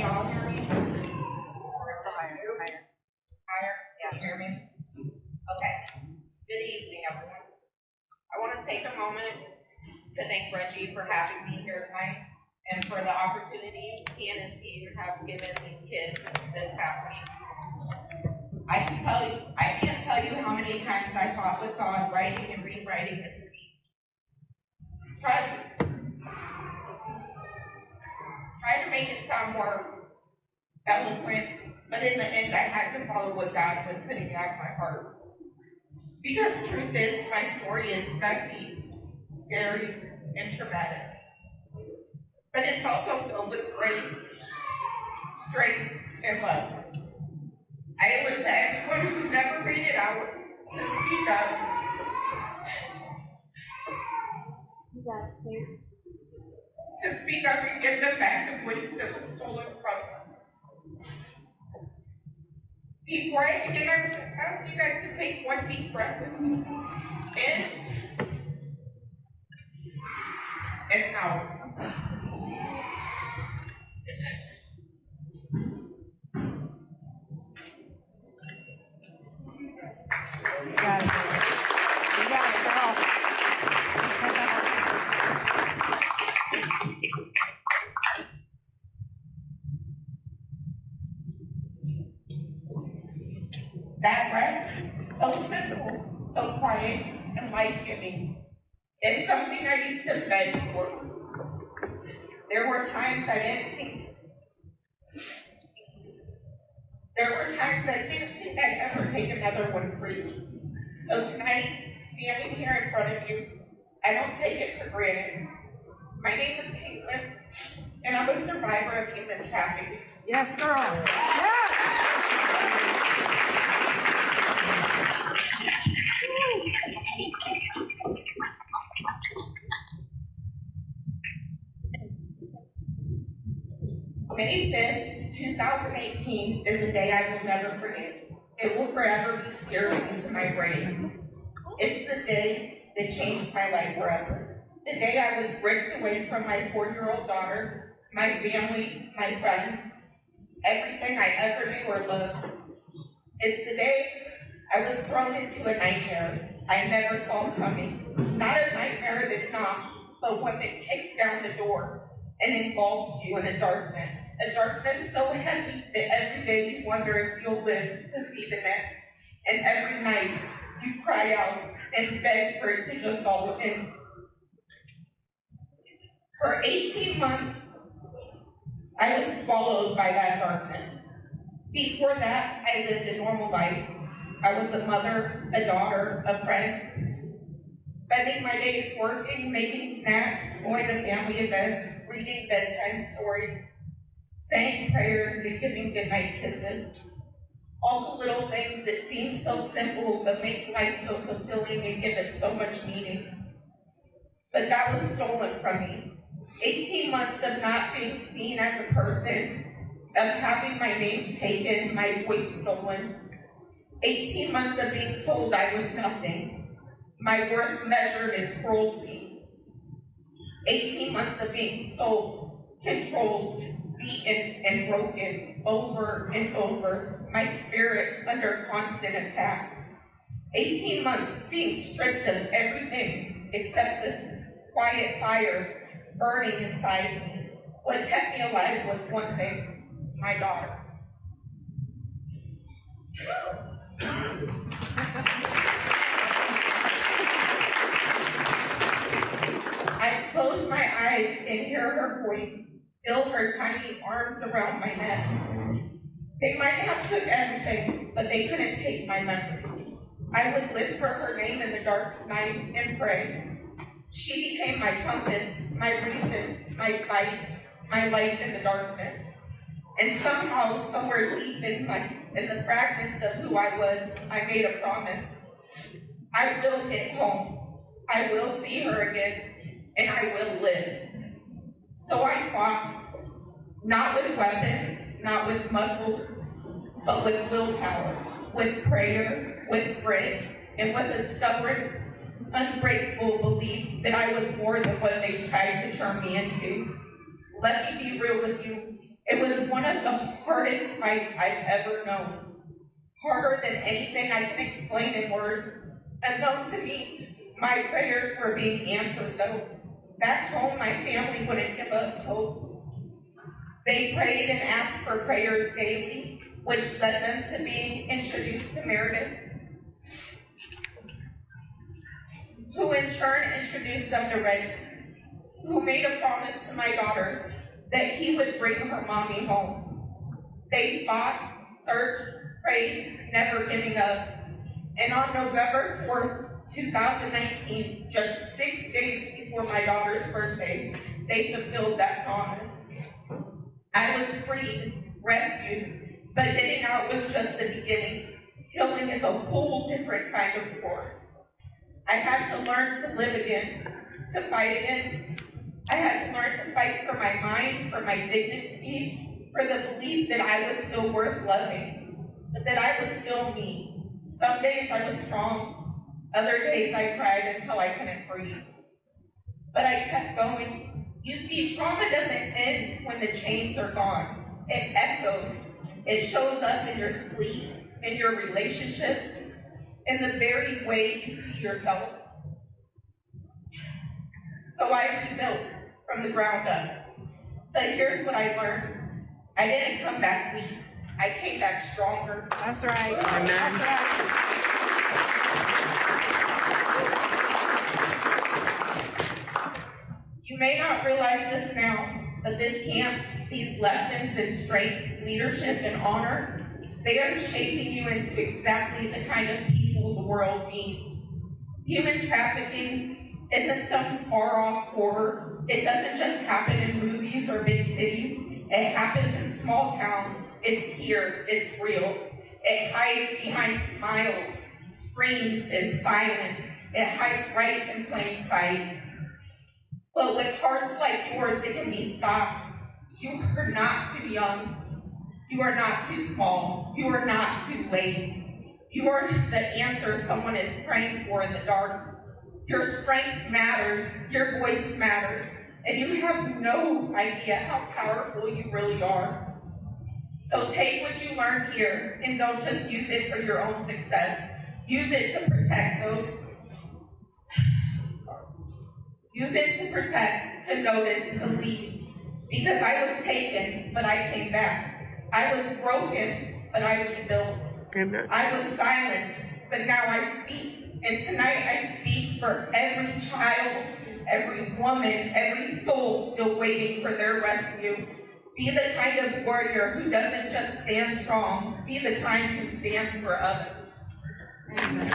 y'all hear me? Higher. Higher? Can you hear me? Okay. Good evening, everyone. I want to take a moment to thank Reggie for having me here tonight and for the opportunity he and his team have given these kids this past week. I can't tell you how many times I fought with God writing and rewriting this speech. Tried to make it sound more eloquent, but in the end I had to follow what God was putting out of my heart. Because truth is, my story is messy, scary, and traumatic. But it's also filled with grace, strength, and love. I would say everyone who never made it out to speak up. To speak up and give them back the voice that was stolen from them. Before I begin, I would ask you guys to take one deep breath with me. In and out. You got it. You got it, girl. That breath, so simple, so quiet, and life-giving, is something I used to beg for. There were times I didn't think I'd ever take another one free. So tonight, standing here in front of you, I don't take it for granted. My name is Katalin, and I'm a survivor of human trafficking. Yes, girl. Yes. May 5th, 2018 is a day I will never forget. It will forever be seared into my brain. It's the day that changed my life forever. The day I was ripped away from my 4-year-old daughter, my family, my friends, everything I ever knew or loved. It's the day I was thrown into a nightmare I never saw coming. Not a nightmare that knocks, but one that kicks down the door and engulfs you in a darkness so heavy that every day you wonder if you'll live to see the next. And every night you cry out and beg for it to just all end. For 18 months, I was swallowed by that darkness. Before that, I lived a normal life. I was a mother, a daughter, a friend, spending my days working, making snacks, going to family events, reading bedtime stories, saying prayers and giving goodnight kisses. All the little things that seem so simple but make life so fulfilling and give it so much meaning. But that was stolen from me. 18 months of not being seen as a person, of having my name taken, my voice stolen. 18 months of being told I was nothing, my worth measured as cruelty. 18 months of being sold, controlled, beaten, and broken over and over, my spirit under constant attack. 18 months being stripped of everything except the quiet fire burning inside me. What kept me alive was one thing, my daughter. I close my eyes and hear her voice, feel her tiny arms around my neck. They might have took everything, but they couldn't take my memories. I would whisper her name in the dark night and pray. She became my compass, my reason, my fight, my light in the darkness. And somehow, somewhere deep in the fragments of who I was, I made a promise. I will get home. I will see her again, and I will live. So I fought, not with weapons, not with muscles, but with willpower, with prayer, with grit, and with a stubborn, unbreakable belief that I was more than what they tried to turn me into. Let me be real with you. It was one of the hardest fights I've ever known. Harder than anything I can explain in words. Unknown to me, my prayers were being answered though. Back home, my family wouldn't give up hope. They prayed and asked for prayers daily, which led them to being introduced to Meredith, who in turn introduced them to Reggie, who made a promise to my daughter that he would bring her mommy home. They fought, searched, prayed, never giving up. And on November 4th, 2019, just 6 days before my daughter's birthday, they fulfilled that promise. I was freed, rescued, but getting out was just the beginning. Healing is a whole different kind of war. I had to learn to live again, to fight again. I had to learn to fight for my mind, for my dignity, for the belief that I was still worth loving, that I was still me. Some days I was strong, other days I cried until I couldn't breathe. But I kept going. You see, trauma doesn't end when the chains are gone. It echoes. It shows up in your sleep, in your relationships, in the very way you see yourself. So I rebuilt from the ground up. But here's what I learned. I didn't come back weak. I came back stronger. That's right. Amen. That's right. You may not realize this now, but this camp, these lessons in strength, leadership, and honor, they are shaping you into exactly the kind of people the world needs. Human trafficking isn't some far-off horror. It doesn't just happen in movies or big cities. It happens in small towns. It's here. It's real. It hides behind smiles, screams, and silence. It hides right in plain sight. But with hearts like yours, it can be stopped. You are not too young. You are not too small. You are not too late. You are the answer someone is praying for in the dark. Your strength matters. Your voice matters. And you have no idea how powerful you really are. So take what you learned here and don't just use it for your own success. Use it to protect those. Use it to protect, to notice, to lead. Because I was taken, but I came back. I was broken, but I rebuilt. Amen. I was silenced, but now I speak. And tonight I speak for every child, every woman, every soul still waiting for their rescue. Be the kind of warrior who doesn't just stand strong. Be the kind who stands for others. Amen.